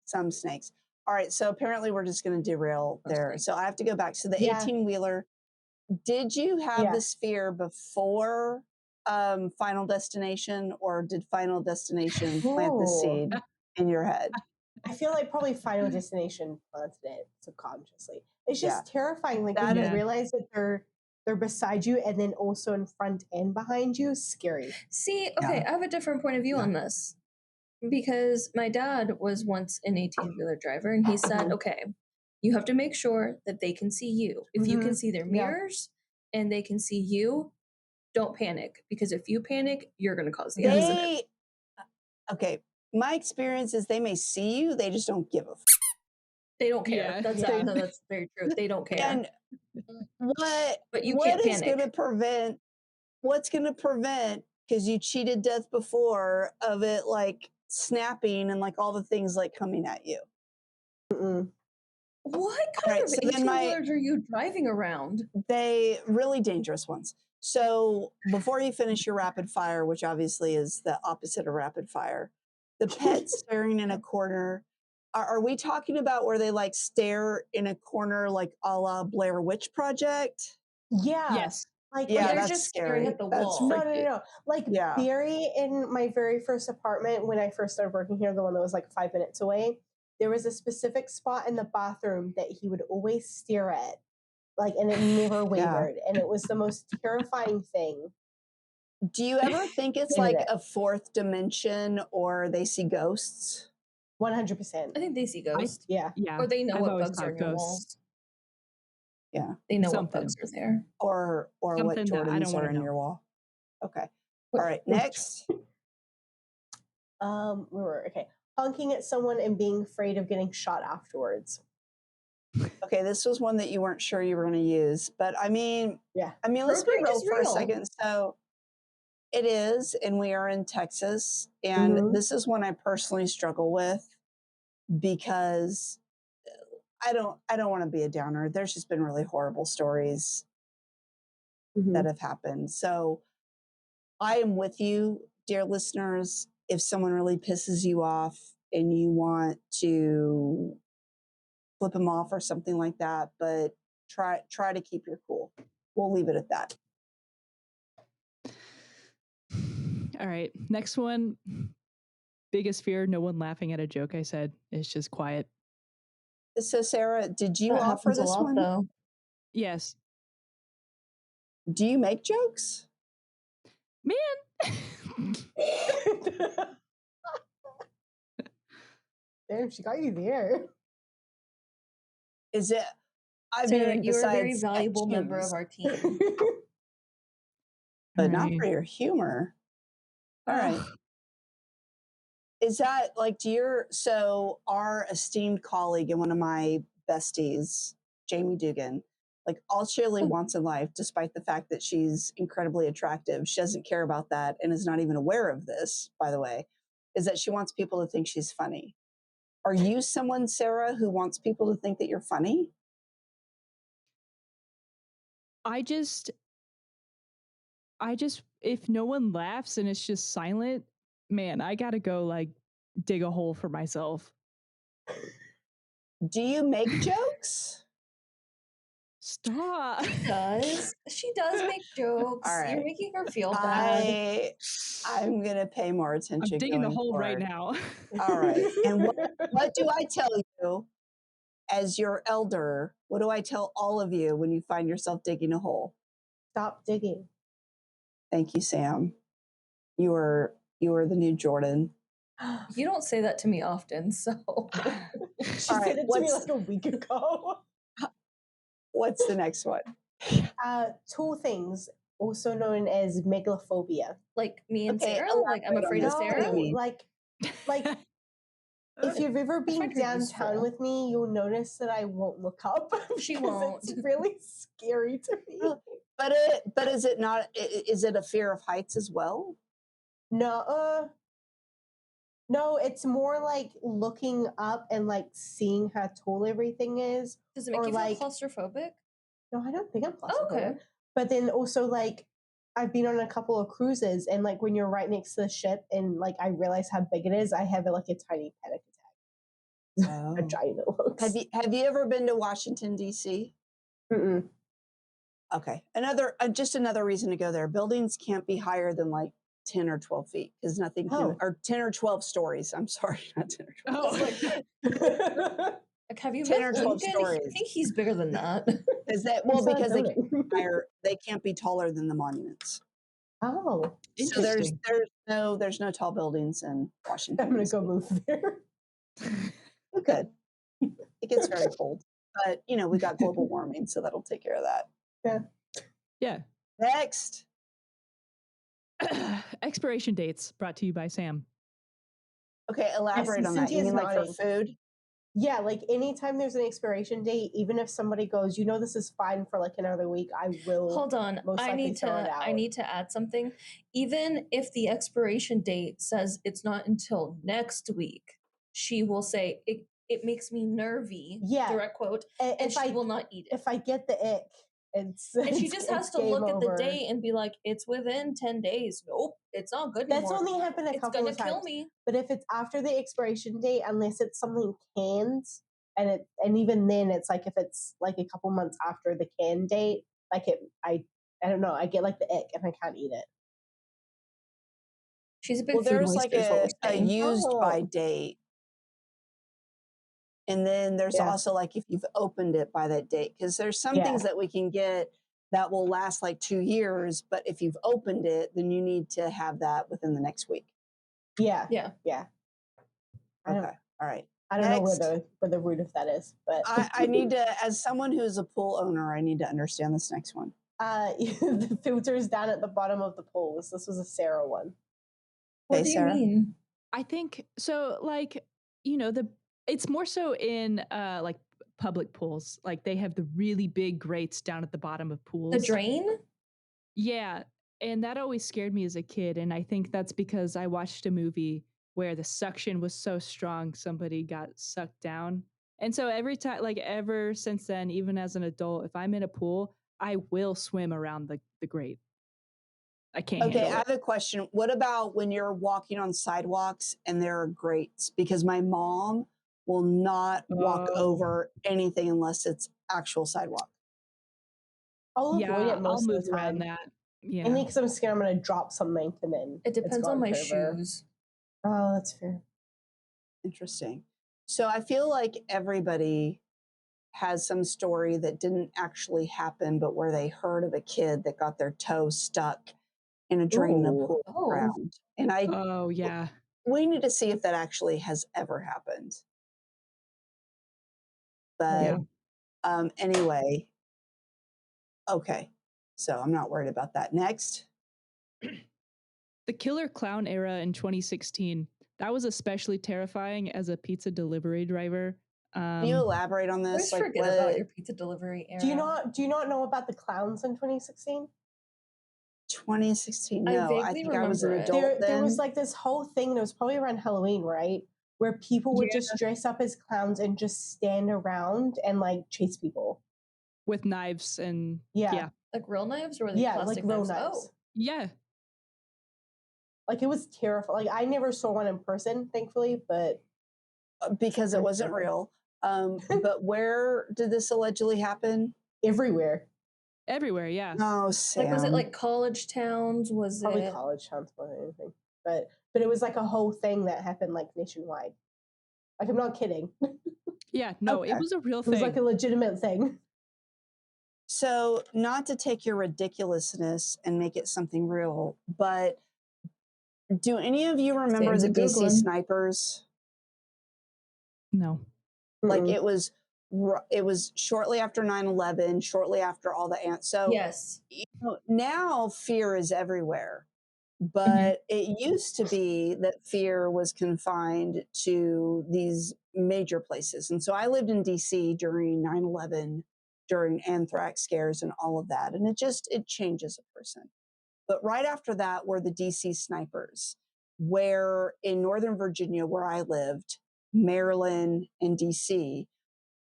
All right, so apparently we're just going to derail there.
Snakes.
So I have to go back. So the
Yeah.
18-wheeler, did you have
Yeah.
this fear before Final Destination, or did Final Destination plant the
Ooh.
seed in your head?
I feel like probably Final Destination planted it subconsciously. It's just
Yeah.
terrifying. Like
That
when
is-
you realize that they're beside you and then also in front and behind you, scary.
See, okay, I have a different point of view on this. Because my dad was once an 18-wheeler driver, and he said, okay, you have to make sure that they can see you. If you can see their mirrors and they can see you, don't panic. Because if you panic, you're going to cause the accident.
Okay, my experience is they may see you, they just don't give a
They don't care.
Yeah.
That's very true. They don't care.
And
But you
what
can't
is
panic.
going to prevent, what's going to prevent, because you cheated death before, of it like snapping and like all the things like coming at you?
Mm-mm.
What kind of 18-wheelers are you driving around?
They really dangerous ones. So before you finish your rapid fire, which obviously is the opposite of rapid fire, the pet staring in a corner, are we talking about where they like stare in a corner like a la Blair Witch Project?
Yeah.
yes.
Like
Yeah,
they're
that's
just
scary.
staring at the
That's
wall.
freaky.
No. Like
Yeah.
Barry, in my very first apartment when I first started working here, the one that was like 5 minutes away, there was a specific spot in the bathroom that he would always stare at, like, and it never wavered, and it was the most terrifying thing.
Do you ever think it's
Hated
like
it.
a fourth dimension, or they see ghosts?
100%.
I think they see ghosts.
Yeah.
Yeah.
Or they know
I've
what
always
bugs are
thought
in your
ghosts.
walls.
Yeah.
They know
Something.
what bugs are there.
Or what
Something that I
Jordans
don't
are
wanna
in
know.
your wall. Okay. All right, next.
We were okay. Honking at someone and being afraid of getting shot afterwards.
Okay, this was one that you weren't sure you were going to use, but I mean,
Yeah.
let's
Road
be
rage
real
is
for a
real.
second. So it is, and we are in Texas, and this is one I personally struggle with because I don't want to be a downer. There's just been really horrible stories that have happened. So I am with you, dear listeners. If someone really pisses you off and you want to flip them off or something like that, but try to keep your cool. We'll leave it at that.
All right. Next one. Biggest fear, no one laughing at a joke I said. It's just quiet.
So Sarah, did you
That
offer
happens a
this
lot,
one?
though.
Yes.
Do you make jokes?
Man.
Damn, she got you there.
Is it? I
Sarah,
mean,
you're a very
besides
valuable member
shoes,
of our team.
but
All
not
right.
for your humor. All right. Is that like so our esteemed colleague and one of my besties, Jamie Dugan, like all she really wants in life, despite the fact that she's incredibly attractive, she doesn't care about that and is not even aware of this, by the way, is that she wants people to think she's funny. Are you someone, Sarah, who wants people to think that you're funny?
I just, if no one laughs and it's just silent, man, I gotta go like dig a hole for myself.
Do you make jokes?
Stop.
She does make jokes.
All right.
You're making her feel bad.
I'm going to pay more attention.
I'm digging the
going
hole
forward.
right now.
All right. And what do I tell you as your elder? What do I tell all of you when you find yourself digging a hole?
Stop digging.
Thank you, Sam. You are the new Jordan.
You don't say that to me often, so.
She said it to me like a week ago.
What's the next one?
Two things. also known as megalophobia.
Like me and
Okay,
Sarah? Like I'm
elaborate on
afraid of
this. What do
Sarah?
you mean?
Like if you've ever been
find her
downtown
useful.
with me, you'll notice that I won't look up.
She
because
won't.
It's really scary to me.
Oh, but is it not? Is it a fear of heights as well?
No, no, it's more like looking up and like seeing how tall everything is.
Does it make
Or
you feel
like,
claustrophobic?
no, I don't think I'm
Oh, okay.
claustrophobic. But then also like I've been on a couple of cruises and like when you're right next to the ship and like I realize how big it is, I have like a tiny panic attack. How
Oh.
giant it looks.
Have you ever been to Washington D.C.?
Mm-mm.
Okay, just another reason to go there. Buildings can't be higher than like 10 or 12 feet because nothing can,
Oh.
or 10 or 12 stories. I'm sorry, not 10 or 12.
Oh,
Like, have you
10
met
or 12
Lincoln? I
stories.
think he's bigger than that.
Is that
It's not
because
building.
they can't be taller than the monuments.
Oh,
So there's
interesting.
there's no tall buildings in Washington.
I'm gonna
DC.
go move there.
Oh, good. It gets very cold, but you know we got global warming, so that'll take care of that.
Yeah.
Yeah.
Next,
Expiration dates brought to you by Sam.
okay, elaborate on that. You
Cynthia's
mean like for
nodding.
food?
Yeah, like anytime there's an expiration date, even if somebody goes, this is fine for like another week, I will.
Hold on.
Most
I
likely
need
throw it
to I
out.
need to add something. Even if the expiration date says it's not until next week, she will say it makes me nervy.
Yeah.
Direct quote. And
If
she
I
will not eat it.
if I get the ick, it's
And she
it's-
just has
it's
to
game
look at the
over.
date and be like, it's within 10 days. Nope, it's not good
That's
anymore.
only happened a
It's
couple
gonna
of
kill
times.
me.
But if it's after the expiration date, unless it's something canned, and even then, it's like if it's like a couple months after the can date, like I don't know, I get like the ick and I can't eat it.
She's a big
Well,
food
there's like
oyster, is what we're
a
saying.
used by
Oh.
date, and then there's
Yeah.
also like if you've opened it by that date, because there's some
Yeah.
things that we can get that will last like 2 years, but if you've opened it, then you need to have that within the next week.
Yeah.
Yeah.
Okay, all right.
I don't
Next.
know where the root of that is, but
I need to, as someone who's a pool owner, I need to understand this next one.
the filters down at the bottom of the pools. This was a Sara one.
What
Hey,
do you
Sarah?
mean?
I think so. Like, it's more so in like public pools. Like they have the really big grates down at the bottom of pools.
The drain?
Yeah, and that always scared me as a kid. And I think that's because I watched a movie where the suction was so strong, somebody got sucked down. And so every time, like ever since then, even as an adult, if I'm in a pool, I will swim around the grate. I can't
Okay, I
handle it.
have a question. What about when you're walking on sidewalks and there are grates? Because my mom will not walk
Oh.
over anything unless it's actual sidewalk.
I'll avoid
Yeah,
it most
I'll move
of the
around
time.
that. Yeah.
Mainly because I'm scared I'm going to drop something and then
It depends on my
forever.
shoes.
Oh, that's fair.
Interesting. So I feel like everybody has some story that didn't actually happen, but where they heard of a kid that got their toe stuck in a drain in a
Ooh.
pool
Oh.
ground. And
Oh, yeah.
we need to see if that actually has ever happened. But anyway, okay. So I'm not worried about that. Next.
The killer clown era in 2016. That was especially terrifying as a pizza delivery driver.
Can you elaborate on
I
this?
always forget about your pizza delivery era.
Do you not know about the clowns in 2016?
2016?
I
No, I
vaguely
think I was an
remember it.
adult
There was
then.
like this whole thing, and it was probably around Halloween, right? Where people would
Yeah.
just dress up as clowns and just stand around and like chase people.
With knives and
Yeah.
Like real knives or were they
Yeah,
plastic
like real
knives?
knives.
Oh.
yeah.
Like it was terrifying. Like I never saw one in person, thankfully, but
Because it wasn't real. But where did this allegedly happen?
everywhere.
Everywhere, yeah.
Oh, Sam.
Like was it like college towns? Was
Probably
it
college towns more than anything. But it was like a whole thing that happened like nationwide. Like I'm not kidding.
Yeah, no,
Okay.
it was a real
It
thing.
was like a legitimate thing.
So, not to take your ridiculousness and make it something real, but do any of you remember
Sam's
the DC
Googling.
snipers?
No.
Like
Mm-mm.
it was shortly after 9/11, shortly after all the ants. So
Yes.
you Now fear is everywhere, but it used to be that fear was confined to these major places. And so I lived in DC during 9/11, during anthrax scares and all of that. And it changes a person. But right after that were the DC snipers, where in Northern Virginia, where I lived, Maryland, and DC,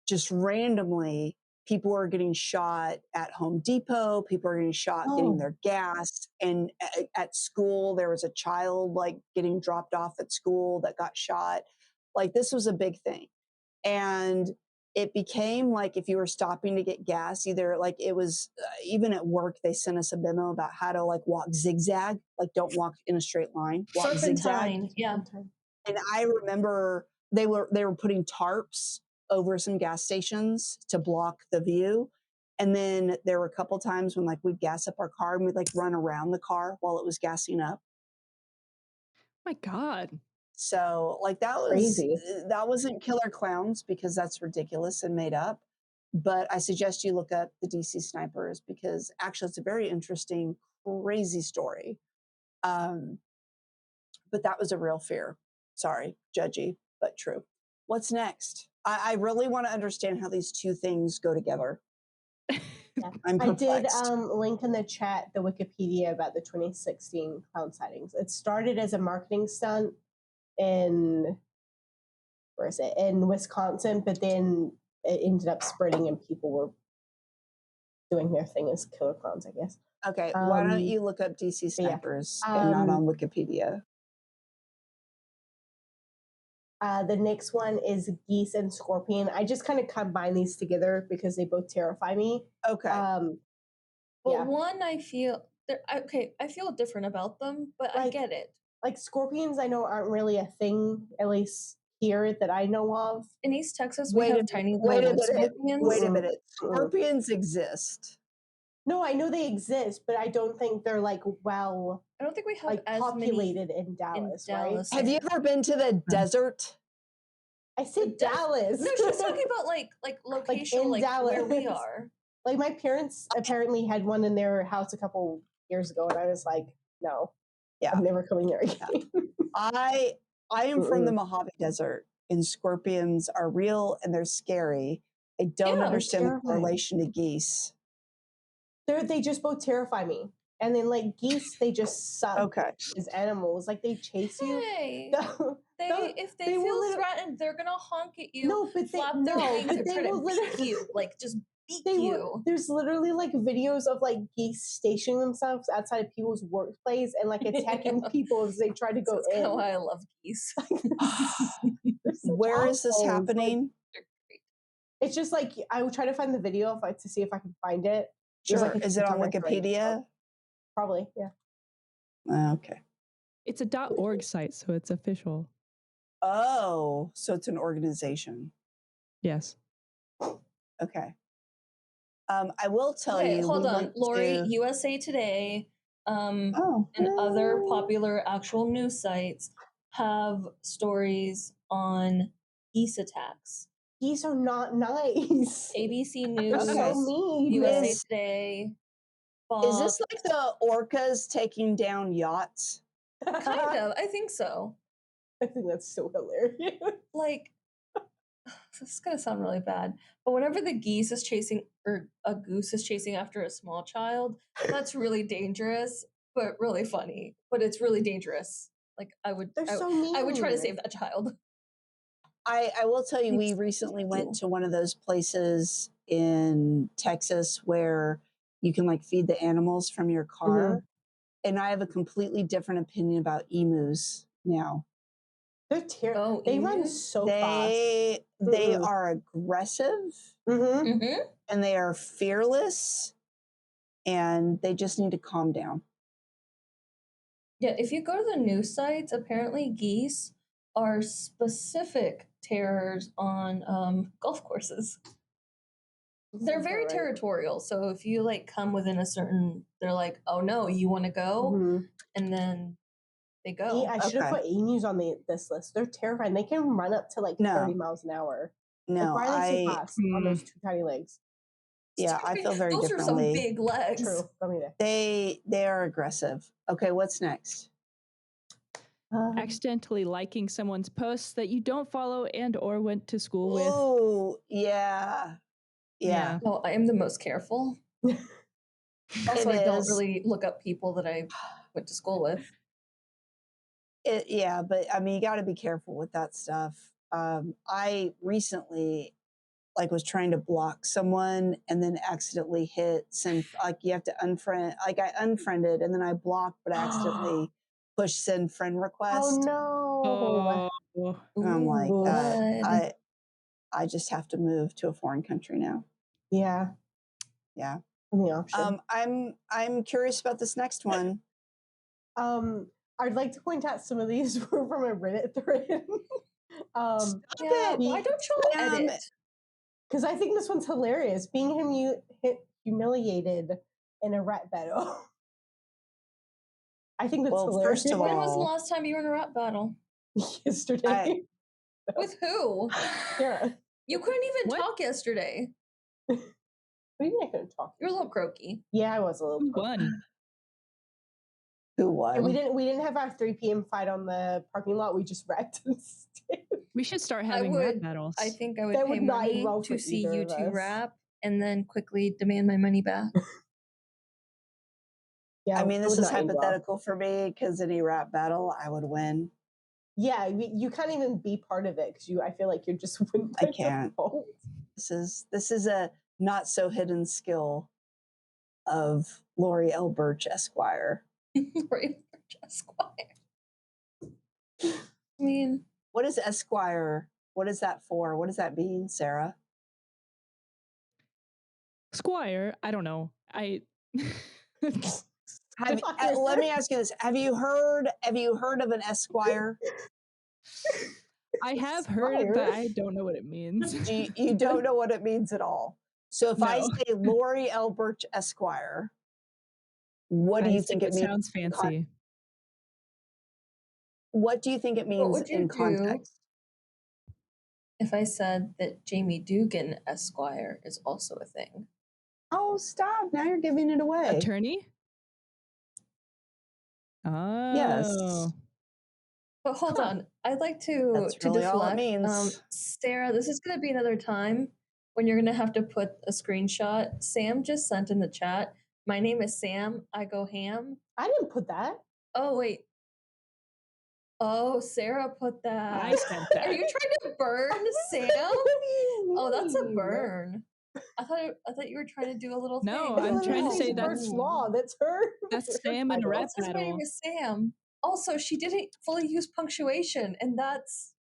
just randomly, people were getting shot at Home Depot. People were getting shot getting
Oh,
their gas. And at school, there was a child like getting dropped off at school that got shot. Like this was a big thing. And it became like if you were stopping to get gas, either like it was even at work, they sent us a memo about how to like walk zigzag, like don't walk in a straight line, walk zigzag.
Serpentine. Yeah.
And I remember they were putting tarps over some gas stations to block the view. And then there were a couple times when like we'd gas up our car and we'd like run around the car while it was gassing up.
My God.
So like
crazy.
that wasn't killer clowns because that's ridiculous and made up. But I suggest you look up the DC snipers because actually it's a very interesting, crazy story. But that was a real fear. Sorry, judgy, but true. What's next? I really want to understand how these two things go together.
Yeah.
I'm
I did
perplexed.
link in the chat the Wikipedia about the 2016 clown sightings. It started as a marketing stunt in in Wisconsin, but then it ended up spreading and people were doing their thing as killer clowns, I guess.
Okay, why don't you look up DC snipers and not on Wikipedia?
The next one is geese and scorpion. I just kind of combine these together because they both terrify me.
Okay.
Well, one I feel I feel different about them, but I get it.
Like scorpions, I know aren't really a thing, at least here that I know of.
In East Texas, we have tiny little scorpions.
Wait a minute. Scorpions exist.
No, I know they exist, but I don't think they're like
I don't think we have
like
as
populated
many
in Dallas,
in Dallas.
right?
Have you ever been to the desert?
I said Dallas.
No, she's talking about like location, like where we are.
Like my parents apparently had one in their house a couple years ago, and I was like, no, I'm never coming there again.
I am from the Mojave Desert, and scorpions are real and they're scary. I don't understand the correlation to geese.
They just both terrify me. And then like geese, they just suck as animals. Like they chase you.
Hey, if they feel threatened, they're gonna honk at you.
No, but
flap their wings and try to beat you. Like just beat you.
There's literally like videos of like geese stationing themselves outside of people's workplace and like attacking people as they try to go in.
That's kind of why I love geese.
Where is this happening?
It's just like I would try to find the video to see if I can find it.
Sure. Is it on Wikipedia?
Probably, yeah.
Okay.
It's a .org site, so it's official.
Oh, so it's an organization.
Yes.
Okay. I will tell you.
Hold on, Lori. USA Today and other popular actual news sites have stories on geese attacks.
Geese are not nice.
ABC News,
so mean.
USA Today. Fox.
Is this like the orcas taking down yachts?
Kind of. I think so.
I think that's so hilarious.
Like, this is gonna sound really bad, but whenever the geese is chasing or a goose is chasing after a small child, that's really dangerous, but really funny. But it's really dangerous. Like I would try to save that child.
I will tell you, we recently went to one of those places in Texas where you can like feed the animals from your car. And I have a completely different opinion about emus now.
They're terrible. They run so fast.
They are aggressive and they are fearless and they just need to calm down.
Yeah, if you go to the news sites, apparently geese are specific terrors on golf courses. They're very territorial. So if you like come within a certain, they're like, oh no, you want to go? And then they go.
I should have put emus on this list. They're terrifying. They can run up to like 30 miles an hour.
No,
like, why are they so fast on those two tiny legs?
Yeah, I feel very
Those are some
differently.
big legs.
True. Let me know.
They are aggressive. Okay, what's next?
Accidentally liking someone's posts that you don't follow and or went to school with.
Oh, yeah. Yeah.
Oh, I am the most careful. Also,
It
I don't
is.
really look up people that I went to school with.
Yeah, but I mean, you got to be careful with that stuff. I recently was trying to block someone and then accidentally hit send. Like you have to unfriend. Like I unfriended and then I blocked, but accidentally pushed send friend request.
Oh no.
Oh,
And I'm like,
Blood.
I just have to move to a foreign country now.
Yeah.
Yeah.
The option.
I'm curious about this next one.
I'd like to point out some of these were from a Reddit thread.
Stop
Yeah,
it.
why don't y'all edit?
Because I think this one's hilarious. Being humiliated in a rap battle. I think that's
Well,
hilarious.
first of
When was the
all,
last time you were in a rap battle?
Yesterday.
With who?
Sarah.
You couldn't even
What?
talk yesterday.
What do you mean I couldn't talk?
You're a little croaky.
Yeah, I was a little
who
croaky.
won?
who won?
And we didn't have our 3 p.m. fight on the parking lot. We just rapped instead.
We should start having rap battles.
I think I would
That
pay
would not
money
involve
to
for
see
either
you
of
two
us.
rap and then quickly demand my money back.
Yeah,
I mean,
it
this
would
is
not end well.
hypothetical for me because any rap battle, I would win.
Yeah, you can't even be part of it because I feel like you're just winning.
I can't. This is a not so hidden skill of Lori L. Burch Esquire.
Lori Burch Esquire. I mean,
what is Esquire? What is that for? What does that mean, Sarah?
Squire, I don't know.
Let me ask you this: Have you heard of an Esquire?
I have heard it, but I don't know what it means.
You don't know what it means at all. So if I say Lori L. Burch Esquire, what do you think it means?
It sounds fancy.
What do you think it means in context?
If I said that Jamie Dugan Esquire is also a thing.
Oh, stop. Now you're giving it away.
Attorney? Oh.
Yes.
But hold on. I'd like to
That's really
deflect.
all it means.
Sarah, this is going to be another time when you're going to have to put a screenshot. Sam just sent in the chat, my name is Sam, I go ham.
I didn't put that.
Oh, wait. Oh, Sarah put that.
I sent that.
Are you trying to burn Sam? Oh, that's a burn. I thought you were trying to do a little thing.
No, I'm trying to say
Burch Law. That's her.
That's Sam in a rap
His
battle.
name is Sam. Also, she didn't fully use punctuation, and that's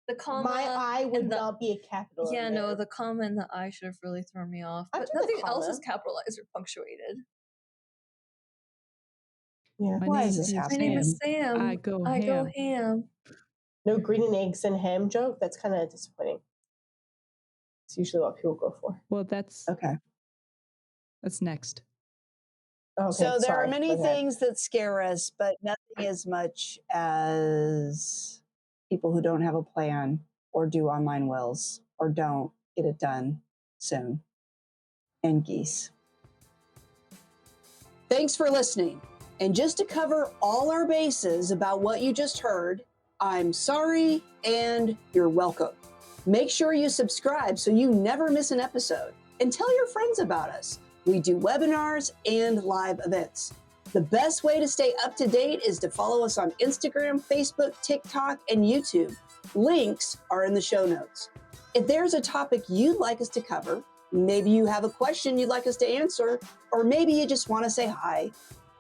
the comma.
My I would not be a capital.
Yeah, no, the comma and the I should have really thrown me off. But nothing else is capitalized or punctuated.
Yeah.
Why is this happening?
My name is Sam.
I go
ham.
No green and eggs and ham joke. That's kind of disappointing. It's usually what people go for.
Well, that's
okay.
That's next.
Okay,
so there are many things that scare us, but nothing as much as people who don't have a plan or do online wills or don't get it done soon. And geese. Thanks for listening. And just to cover all our bases about what you just heard, I'm sorry and you're welcome. Make sure you subscribe so you never miss an episode. And tell your friends about us. We do webinars and live events. The best way to stay up to date is to follow us on Instagram, Facebook, TikTok, and YouTube. Links are in the show notes. If there's a topic you'd like us to cover, maybe you have a question you'd like us to answer, or maybe you just want to say hi,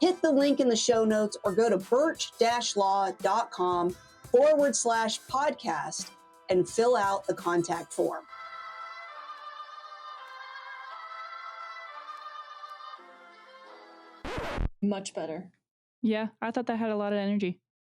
hit the link in the show notes or go to burch-law.com/podcast and fill out the contact form.
Much better.
Yeah, I thought that had a lot of energy.